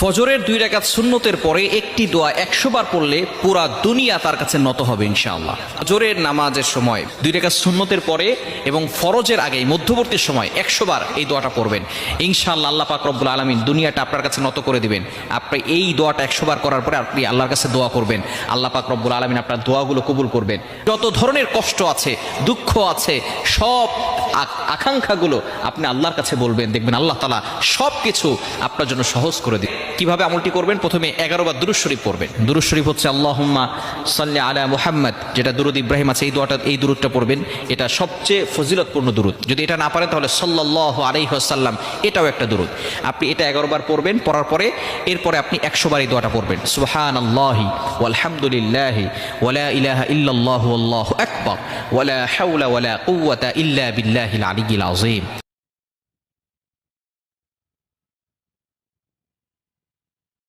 ফজরের 2 রাকাত সুন্নতের পরে একটি দোয়া 100 বার পড়লে পুরা দুনিয়া তার কাছে নত হবে ইনশাআল্লাহ। ফজরের নামাজের সময় 2 রাকাত সুন্নতের পরে এবং ফরজের আগে মধ্যবর্তী সময় 100 বার এই দোয়াটা পড়বেন ইনশাআল্লাহ। আল্লাহ পাক রব্বুল আলামিন দুনিয়াটা আপনার কাছে নত করে দিবেন। আপনি এই দোয়াটা 100 বার করার পরে আপনি আল্লাহর কাছে দোয়া করবেন, আল্লাহ পাক রব্বুল আলামিন আপনার দোয়াগুলো কবুল করবেন। যত ধরনের কষ্ট আছে, দুঃখ আছে, সব আকাঙ্ক্ষাগুলো আপনি আল্লাহর কাছে বলবেন, দেখবেন আল্লাহ তাআলা সব কিছু আপনার জন্য সহজ করে দিবেন। কিভাবে আমলটি করবেন? প্রথমে 11 বার দুরূদ শরীফ পড়বেন। দুরূদ শরীফ হচ্ছে আল্লাহুম্মা সাল্লি আলা মুহাম্মদ, যেটা দুরূদ ইব্রাহিম আছে, এই দুরূদটা পড়বেন। এটা সবচেয়ে ফজিলতপূর্ণ দুরূদ। যদি এটা না পারেন তাহলে সাল্লাল্লাহু আলাইহি ওয়াসাল্লাম, এটাও একটা দুরূদ। আপনি এটা 11 বার পড়বেন। পড়ার পরে এরপরে আপনি 100 বার এই দোয়াটা পড়বেন, সুবহানাল্লাহি ওয়ালহামদুলিল্লাহি ওয়ালা ইলাহা ইল্লাল্লাহু আল্লাহু আকবার ওয়ালা হাওলা ওয়ালা কুওয়াতা ইল্লা বিল্লাহিল আলিয়্যিল আযীম।